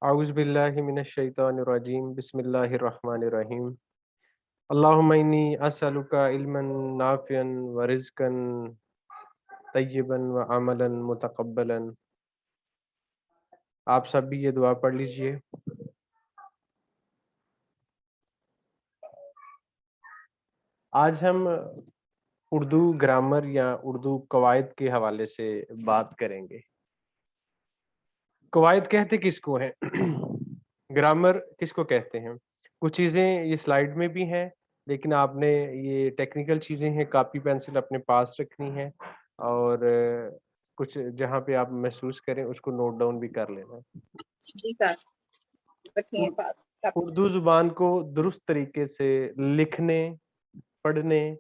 अऊज़ु बिल्लाहि मिनश्शैतानिर्रजीम बिस्मिल्लाहिर्रहमानिर्रहीम अल्लाहुम्मा इन्नी अस्अलुका इल्मन नाफ़िअन व रिज़्क़न तय्यिबन व अमलन मुतक़ब्बलन। आप सब भी ये दुआ पढ़ लीजिए। आज हम उर्दू ग्रामर या उर्दू कवायद के हवाले से बात करेंगे। कवायद कहते किसको हैं? ग्रामर किसको कहते हैं? कुछ चीज़ें ये स्लाइड में भी हैं, लेकिन आपने ये टेक्निकल चीज़ें हैं, कॉपी पेंसिल अपने पास रखनी है और कुछ जहाँ पे आप महसूस करें उसको नोट डाउन भी कर लेना। जी सर, रखिए उर पास कप। उर्दू ज़ुबान को दुरुस्त तरीके से लिखने, पढ़ने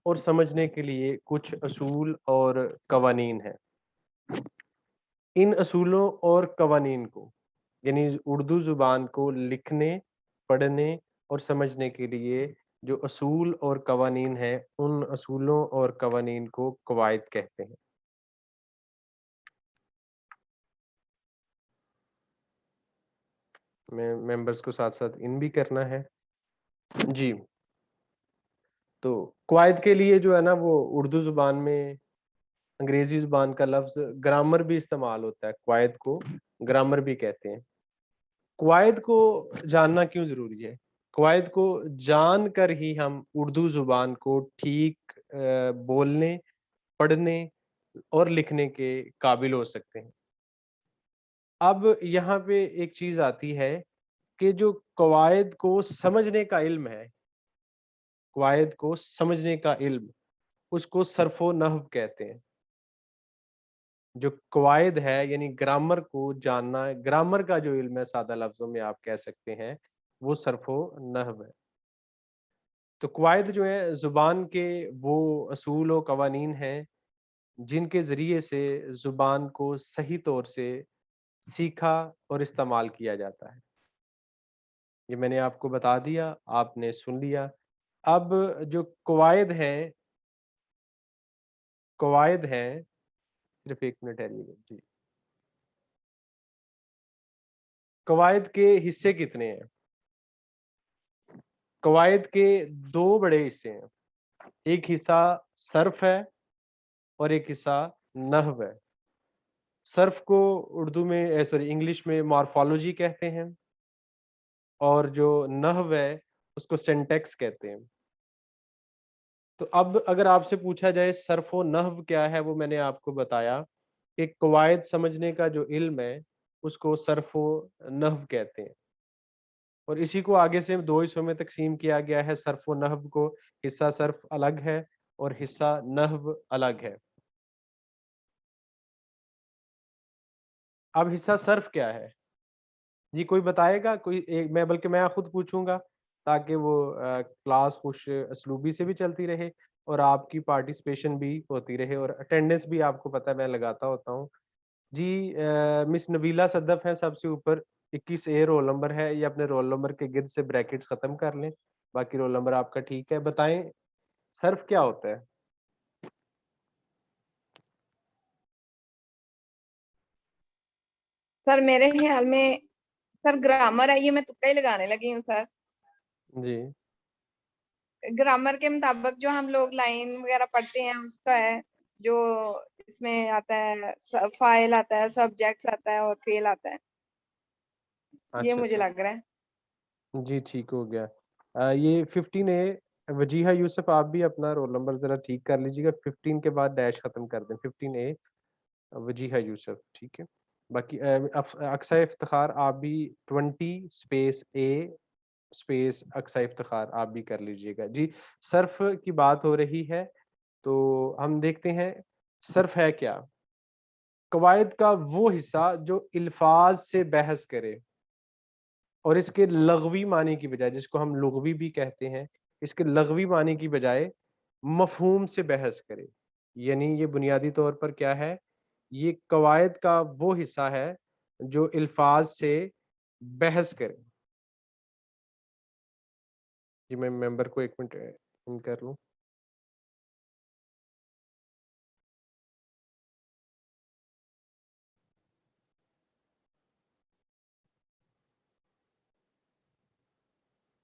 और समझने के लिए कुछ असूल और कवानीन हैं। इन असूलों और कवानीन को यानी उर्दू ज़ुबान को लिखने, पढ़ने और समझने के लिए जो असूल और कवानीन हैं, उन असूलों और कवानीन को कवायद कहते हैं। मेंबर्स को साथ-साथ इन भी करना है। जी, तो कवायद के लिए जो है ना वो उर्दू ज़ुबान में अंग्रेज़ी ज़ुबान का लफ्ज़ ग्रामर भी इस्तेमाल होता है, कवायद को ग्रामर भी कहते हैं। कवायद को जानना क्यों ज़रूरी है? कवायद को जान कर ही हम उर्दू ज़ुबान को ठीक बोलने, पढ़ने और लिखने के काबिल हो सकते हैं। अब यहाँ पे एक चीज़ आती है कि जो कवायद को समझने का इल्म है, कवायद को समझने का इल्म, उसको सर्फ़ व नहव कहते हैं। जो कवायद है यानी ग्रामर को जानना, ग्रामर का जो इल्म है सादा लफ्ज़ों में आप कह सकते हैं, वो सर्फ़ व नहव है। तो कवायद जो है ज़ुबान के वो असूल व कवानीन हैं, जिनके ज़रिए से ज़ुबान को सही तौर से सीखा और इस्तेमाल किया जाता है। ये मैंने आपको बता दिया, आपने सुन लिया। अब जो कवायद हैं सिर्फ़ 1 मिनट ठहरिएगा जी। कवायद के हिस्से कितने हैं? कवायद के 2 बड़े हिस्से हैं। एक हिस्सा सर्फ़ है और एक हिस्सा नहव है। सर्फ़ को उर्दू में सॉरी इंग्लिश में मॉर्फ़ोलॉजी कहते हैं और जो नहव है उसको सिंटैक्स कहते हैं। तो अब अगर आपसे पूछा जाए सर्फ़ व नहव क्या है, वो मैंने आपको बताया कि कवायद समझने का जो इल्म है, उसको सर्फ़ व नहव कहते हैं। और इसी को आगे से 2 हिस्सों में तक़सीम किया गया है, सर्फ़ व नहव को। हिस्सा सर्फ़ अलग है और हिस्सा नहव अलग है। अब हिस्सा सर्फ़ क्या है? जी, कोई बताएगा? कोई एक मैं बल्कि मैं खुद पूछूँगा ताकि वो क्लास खुश असलूबी से भी चलती रहे और आपकी पार्टिसिपेशन भी होती रहे और अटेंडेंस भी आपको पता है मैं लगाता होता हूँ। जी मिस नबीला सद्दफ़ हैं सबसे ऊपर, 21 ए रोल नंबर है, ये अपने रोल नंबर के गिर्द से ब्रैकेट्स ख़त्म कर लें, बाकी रोल नंबर आपका ठीक है। बताएँ सर्फ़ क्या होता है? सर मेरे ख्याल में सर ग्रामर है, ये मैं तुक्का ही लगाने लगी हूँ सर। जी। ग्रामर के मुताबिक जो हम लोग लाइन वगैरह पढ़ते हैं उसका है, जो इसमें आता है फाइल आता है, सब्जेक्ट्स आता है और फेल आता है, ये अच्छा, मुझे अच्छा। लग रहा है। जी, ठीक हो गया। ये 15 ए वजीहा यूसुफ आप भी अपना रोल नंबर ज़रा ठीक कर लीजिएगा, 15 के बाद डैश ख़त्म कर दें, 15 ए वजीहा यूसुफ, ठीक है? बाकी अक्सा इफ्तिखार आप भी 20 स्पेस ए स्पेस अक्सा इफ्तिखार आप भी कर लीजिएगा। जी, सर्फ़ की बात हो रही है, तो हम देखते हैं सर्फ़ है क्या? कवायद का वो हिस्सा जो अल्फ़ाज़ से बहस करे और इसके लग़वी मानी की बजाय जिसको हम लुग़वी भी कहते हैं, इसके लग़वी मानी की बजाय मफ़हूम से बहस करे। यानी ये बुनियादी तौर पर क्या है? ये कवायद का वो हिस्सा है जो अल्फ़ाज़ से बहस करे। जी, मैं मेंबर को 1 मिनट इन कर लूँ।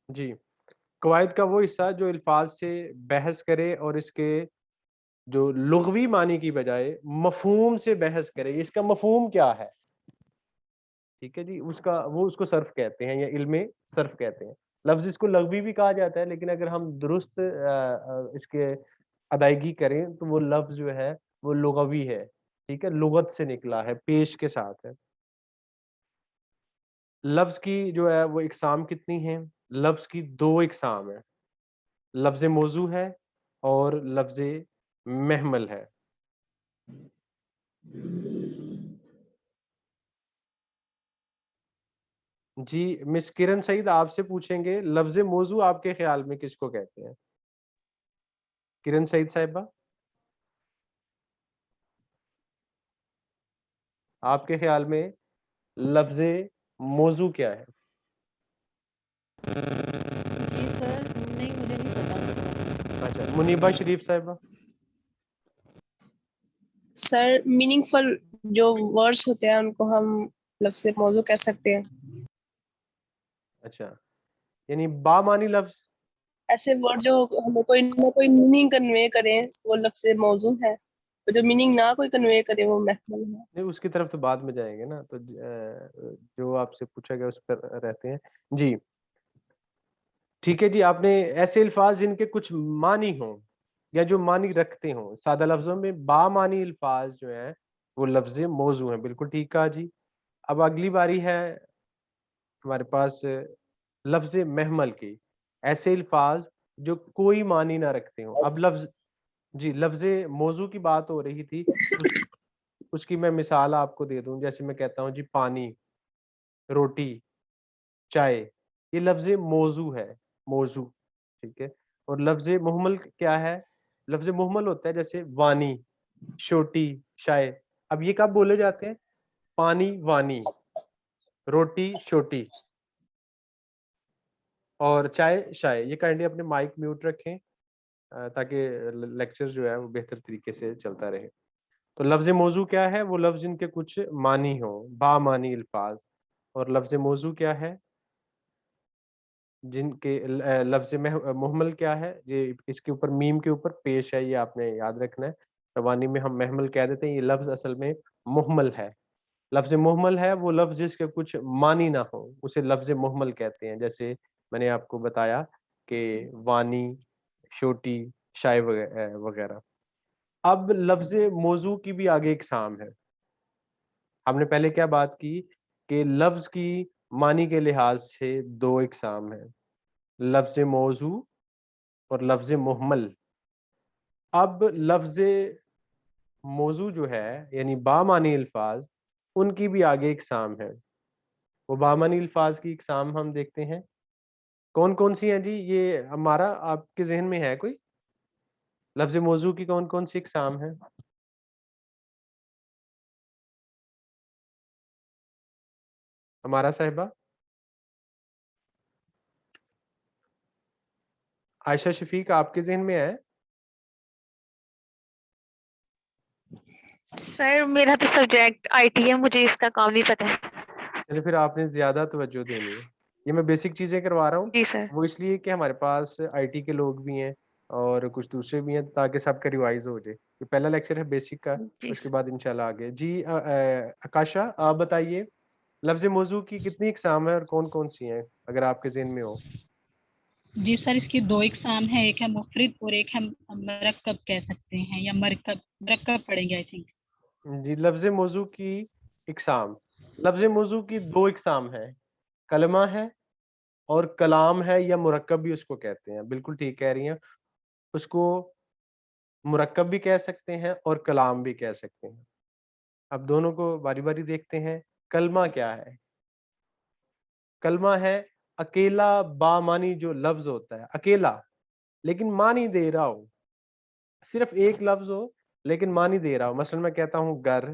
جی قواعد کا وہ حصہ جو الفاظ سے بحث کرے اور اس کے جو لغوی معنی کی بجائے مفہوم سے بحث کرے، اس کا مفہوم کیا ہے، ٹھیک ہے جی، اس کا وہ اس کو صرف کہتے ہیں یا علم صرف کہتے ہیں. لفظ اس کو لغوی بھی کہا جاتا ہے، لیکن اگر ہم درست اس کے ادائیگی کریں تو وہ لفظ جو ہے وہ لغوی ہے، ٹھیک ہے، لغت سے نکلا ہے، پیش کے ساتھ ہے. لفظ کی جو ہے وہ اقسام کتنی ہیں؟ لفظ کی دو اقسام ہیں، لفظ موضوع ہے اور لفظ محمل ہے. جی مس کرن سعید آپ سے پوچھیں گے لفظ موضوع آپ کے خیال میں کس کو کہتے ہیں؟ کرن سعید صاحبہ آپ کے خیال میں لفظ موضوع کیا ہے؟ جی سر نہیں مجھے نہیں پتا. اچھا منیبہ شریف صاحبہ. سر میننگ فل جو ورڈز ہوتے ہیں ان کو ہم لفظ موضوع کہہ سکتے ہیں. اچھا یعنی بامانی لفظ. ایسے ورڈ جو ہمیں کوئی نہ کوئی میننگ کنوے کریں وہ لفظ موضوع ہے، اور جو میننگ نہ کوئی کنوے کرے وہ محمل ہے. نہیں اس کی طرف تو بعد میں جائیں گے نا، تو جو آپ سے پوچھا گیا اس پر رہتے ہیں. جی ٹھیک ہے جی، آپ نے ایسے الفاظ جن کے کچھ معنی ہوں یا جو معنی رکھتے ہوں، سادہ لفظوں میں بامانی الفاظ جو ہیں وہ لفظ موضوع ہیں. بالکل ٹھیک کہا جی. اب اگلی باری ہے ہمارے پاس لفظ محمل کی، ایسے الفاظ جو کوئی معنی نہ رکھتے ہوں. اب لفظ جی لفظ موضوع کی بات ہو رہی تھی، اس کی میں مثال آپ کو دے دوں. جیسے میں کہتا ہوں جی پانی، روٹی، چائے، یہ لفظ موضوع ہے، موضوع، ٹھیک ہے. اور لفظ محمل کیا ہے؟ لفظ محمل ہوتا ہے جیسے وانی، چھوٹی، شائع. اب یہ کب بولے جاتے ہیں؟ پانی وانی، روٹی چھوٹی، اور چائے شائع. یہ کائنڈلی اپنے مائک میوٹ رکھیں تاکہ لیکچر جو ہے وہ بہتر طریقے سے چلتا رہے. تو لفظ موضوع کیا ہے؟ وہ لفظ جن کے کچھ معنی ہوں، بامانی الفاظ. اور لفظ موضوع کیا ہے؟ جن کے لفظ محمل کیا ہے؟ یہ اس کے اوپر میم کے اوپر پیش ہے، یہ آپ نے یاد رکھنا ہے. روانی میں ہم محمل کہہ دیتے ہیں، یہ لفظ اصل میں محمل ہے. لفظ محمل ہے وہ لفظ جس کے کچھ معنی نہ ہو، اسے لفظ محمل کہتے ہیں. جیسے میں نے آپ کو بتایا کہ وانی، چھوٹی، شائع وغیرہ. اب لفظ موضوع کی بھی آگے اقسام ہے. ہم نے پہلے کیا بات کی کہ لفظ کی معنی کے لحاظ سے دو اقسام ہیں، لفظ موضوع اور لفظ محمل. اب لفظ موضوع جو ہے یعنی بامانی الفاظ، ان کی بھی آگے اقسام ہے. وہ بامانی الفاظ کی اقسام ہم دیکھتے ہیں. کون کون سی ہیں جی؟ یہ ہمارا آپ کے ذہن میں ہے کوئی؟ لفظ موضوع کی کون کون سی اقسام ہیں؟ ہمارا صاحبہ، عائشہ شفیق آپ کے ذہن میں ہے؟ سر میرا تو سبجیکٹ آئی ٹی ہے، مجھے اس کا کام ہی پتہ ہے. چلے پھر آپ نے زیادہ توجہ دینی ہے. یہ میں بیسک چیزیں کروا رہا ہوں، جی سر. وہ اس لیے کہ ہمارے پاس آئی ٹی کے لوگ بھی ہیں اور کچھ دوسرے بھی ہیں، تاکہ سب کا ریوائز ہو جائے. یہ پہلا لیکچر ہے بیسک کا، جی اس کے بعد انشاءاللہ آگے. جی آکاشا آپ بتائیے لفظ موضوع کی کتنی اقسام ہیں اور کون کون سی ہیں اگر آپ کے ذہن میں ہو؟ جی سر اس کی دو اقسام ہے، ایک ہے مفرد اور ایک ہے مرکب کہہ سکتے ہیں، یا مرکب پڑھیں گے آئی تھنک. جی لفظ موضوع کی اقسام، لفظ موضوع کی دو اقسام ہیں، کلمہ ہے اور کلام ہے، یا مرکب بھی اس کو کہتے ہیں. بالکل ٹھیک کہہ رہی ہیں، اس کو مرکب بھی کہہ سکتے ہیں اور کلام بھی کہہ سکتے ہیں. اب دونوں کو باری باری دیکھتے ہیں. کلمہ کیا ہے؟ کلمہ ہے اکیلا بامانی جو لفظ ہوتا ہے، اکیلا لیکن معنی دے رہا ہو، صرف ایک لفظ ہو لیکن معنی دے رہا ہو. مثلا میں کہتا ہوں گھر،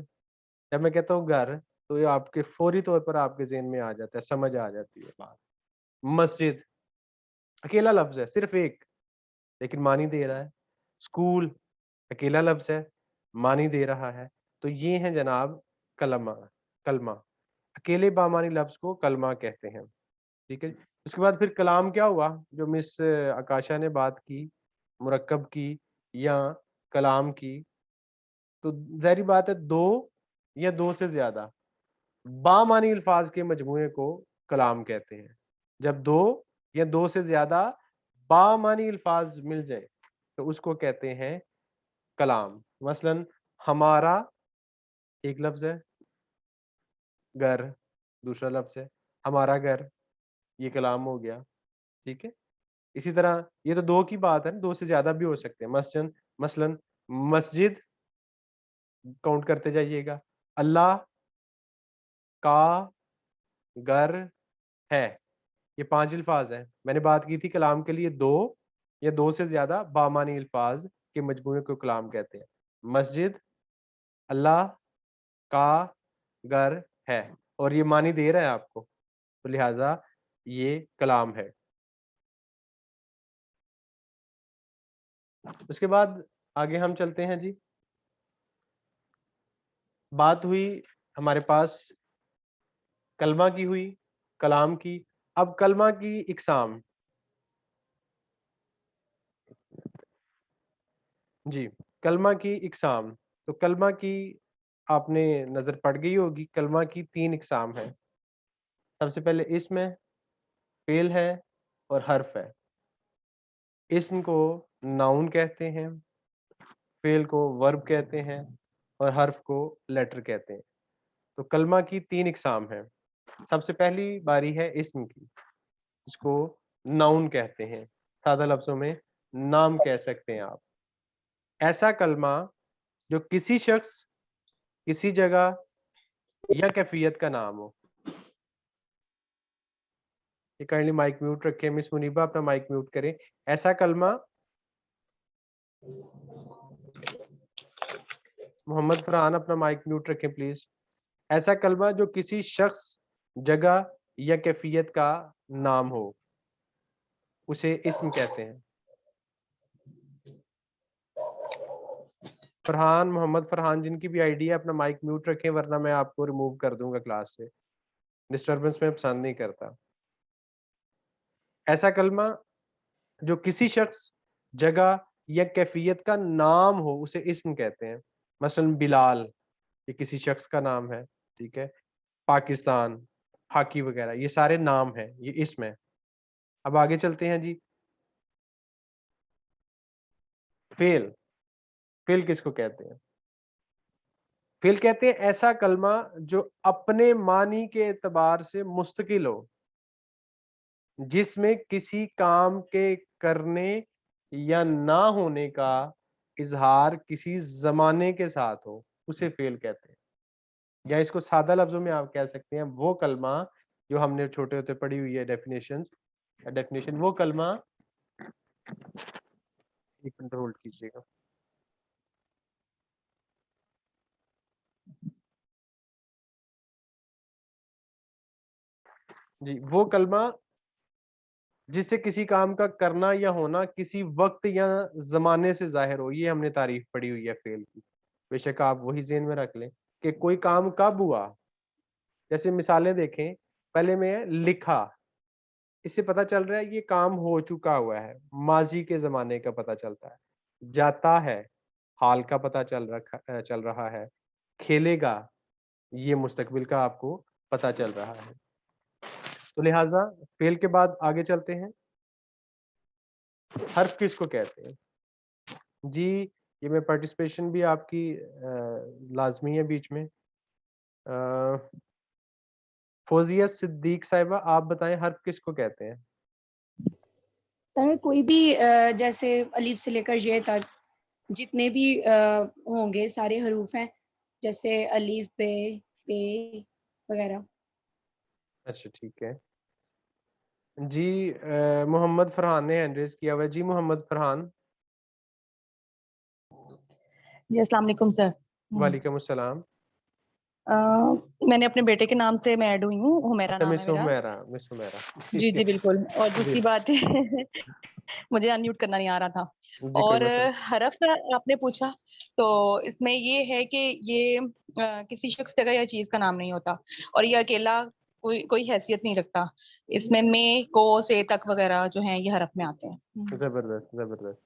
جب میں کہتا ہوں گھر تو یہ آپ کے فوری طور پر آپ کے ذہن میں آ جاتا ہے، سمجھ آ جاتی ہے بات. مسجد اکیلا لفظ ہے، صرف ایک، لیکن معنی دے رہا ہے. اسکول اکیلا لفظ ہے، معنی دے رہا ہے. تو یہ ہیں جناب کلمہ، کلمہ اکیلے بامانی لفظ کو کلمہ کہتے ہیں. ٹھیک ہے. उसके बाद फिर कलाम क्या हुआ, जो मिस आकाशा ने बात की मुरक्कब की या कलाम की, तो ज़ाहिर बात है दो या दो से ज्यादा बामानी अल्फाज के मजमूए को कलाम कहते हैं। जब दो या दो से ज्यादा बामानी अल्फाज मिल जाए तो उसको कहते हैं कलाम। मसलन हमारा एक लफ्ज है, घर दूसरा लफ्ज है, हमारा घर ये कलाम हो गया, ठीक है। इसी तरह ये तो दो की बात है, दो से ज्यादा भी हो सकते हैं। मसलन मस्जिद काउंट करते जाइएगा, अल्लाह का घर है, ये 5 अल्फाज हैं। मैंने बात की थी कलाम के लिए दो या दो से ज्यादा बामानी अल्फाज के मजमूए को कलाम कहते हैं। मस्जिद, अल्लाह का घर है, और ये मानी दे रहा है आपको, तो लिहाजा ये कलाम है। उसके बाद आगे हम चलते हैं जी। बात हुई हमारे पास कलमा की, हुई कलाम की। अब कलमा की इकसाम जी, कलमा की इकसाम। तो कलमा की आपने नजर पड़ गई होगी, कलमा की 3 इकसाम है। सबसे पहले इस्म है, फेल है और हर्फ है। इस्म को नाउन कहते हैं, फेल को वर्ब कहते हैं और हर्फ को लेटर कहते हैं। तो कलमा की 3 इकसाम है। सबसे पहली बारी है इस्म की, इसको नाउन कहते हैं, सादा लफ्जों में नाम कह सकते हैं आप। ऐसा कलमा जो किसी शख्स, किसी जगह या कैफियत का नाम हो। ये काइंडली माइक म्यूट रखें, मिस मुनीबा अपना माइक म्यूट करें। ऐसा कलमा, मोहम्मद फरहान अपना माइक म्यूट रखें प्लीज। ऐसा कलमा जो किसी शख्स, जगह या कैफियत का नाम हो, उसे इस्म कहते हैं। फरहान, मोहम्मद फरहान जिनकी भी आईडी है अपना माइक म्यूट रखें, वरना मैं आपको रिमूव कर दूंगा क्लास से। डिस्टरबेंस में पसंद नहीं करता। ऐसा कलमा जो किसी शख्स, जगह या कैफियत का नाम हो, उसे इस्म कहते हैं। मसलन बिलाल, ये किसी शख्स का नाम है, ठीक है। पाकिस्तान, हॉकी वगैरह, ये सारे नाम हैं, ये इस्म है। अब आगे चलते हैं जी। फेल, फेल किसको कहते हैं? फेल कहते हैं ऐसा कलमा जो अपने मानी के एतबार से मुस्तकिल हो, जिसमें किसी काम के करने या ना होने का इजहार किसी जमाने के साथ हो, उसे फेल कहते हैं। या इसको सादा लफ्जों में आप कह सकते हैं वो कलमा जो हमने छोटे होते पढ़ी हुई है डेफिनेशन, वो कलमा, एक मिनट होल्ड कीजिएगा। जी, वो कलमा जिससे किसी काम का करना या होना किसी वक्त या जमाने से जाहिर हो, ये हमने तारीफ पढ़ी हुई है फेल की। बेशक आप वही ज़हन में रख लें कि कोई काम कब हुआ। जैसे मिसालें देखें, पहले में है लिखा, इससे पता चल रहा है ये काम हो चुका हुआ है, माजी के जमाने का पता चलता है। जाता है, हाल का पता चल रहा है। खेलेगा, ये मुस्तकबिल का आपको पता चल रहा है। तो लिहाजा फेल के बाद आगे चलते हैं। हर्फ किसको कहते हैं जी? ये में पार्टिसिपेशन भी आपकी लाजमी है बीच में। फौजिया सिद्दीक साहिबा, आप बताएं हर्फ किसको कहते हैं? सर कोई भी जैसे अलीफ से लेकर ये तक जितने भी होंगे सारे हरूफ हैं, जैसे अलीफ पे वगैरह। अच्छा ठीक है जी। मोहम्मद फरहान ने हैंड रेज किया हुआ है जी। मोहम्मद फरहान। जी अस्सलाम वालेकुम सर। वालेकुम अस्सलाम। मैंने अपने बेटे के नाम से मैं ऐड हुई हूँ, हुमैरा अच्छा नाम है मेरा। मिस हुमैरा जी जी बिल्कुल। और जी दूसरी बात है मुझे अनम्यूट करना नहीं आ रहा था। जी, कोई और मसला हरफ का आपने पूछा, तो इसमें ये है कि ये किसी शख्स, जगह या चीज का नाम नहीं होता, और ये अकेला कोई हैसियत नहीं रखता। इसमें में, को, से तक वगैरह जो हैं ये हरफ में आते हैं। जबरदस्त जबरदस्त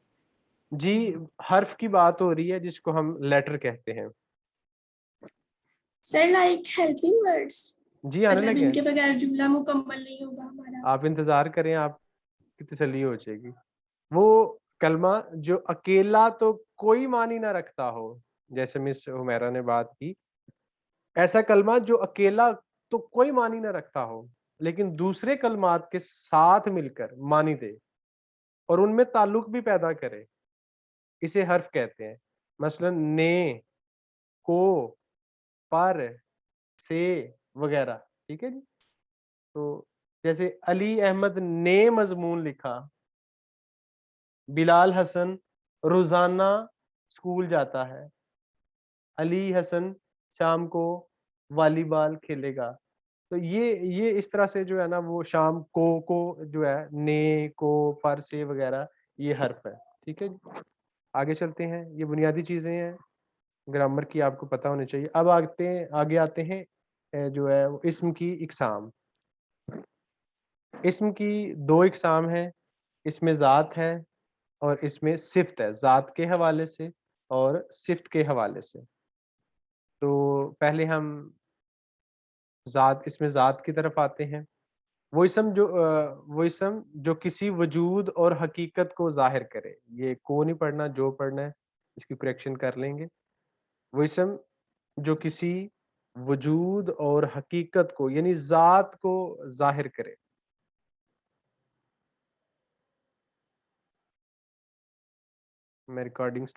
जी। हर्फ की बात हो रही है जिसको हम लेटर कहते हैं। सर लाइक हेल्पिंग वर्ड्स, जी आने मतलब लगे इनके हैं। बगैर जुमला मुकम्मल नहीं होगा हमारा। आप इंतजार करें, आपकी तसल्ली हो जाएगी। वो कलमा जो अकेला तो कोई मानी ना रखता हो, जैसे मिस हुमैरा ने बात की, ऐसा कलमा जो अकेला तो कोई मानी ना रखता हो लेकिन दूसरे कलमात के साथ मिलकर मानी दे और उनमें ताल्लुक भी पैदा करे, इसे हर्फ कहते हैं। मसलन ने, को, पर, से वगैरह। ठीक है जी। तो जैसे अली अहमद ने मजमून लिखा, बिलाल हसन रोजाना स्कूल जाता है, अली हसन शाम को वॉलीबॉल खेलेगा। तो ये इस तरह से जो है ना वो शाम को जो है ने, को, पर, से वगैरह ये हर्फ है। ठीक है जी। आगे चलते हैं, ये बुनियादी चीजें हैं ग्रामर की, आपको पता होनी चाहिए। अब आगे आते हैं जो है वो इस्म की इकसाम। इस्म की दो इकसाम है, इसमें ज़ात है और इसमें सिफ्त है, ज़ात के हवाले से और सिफ्त के हवाले से। तो पहले हम इसमें ज़ात की तरफ आते हैं। वो इसम जो किसी वजूद और हकीकत को ज़ाहिर करे। ये को नहीं पढ़ना, जो पढ़ना है इसकी करेक्शन कर लेंगे। वो इसम जो किसी वजूद और हकीकत को यानी ज़ात को ज़ाहिर करे। मैं रिकॉर्डिंग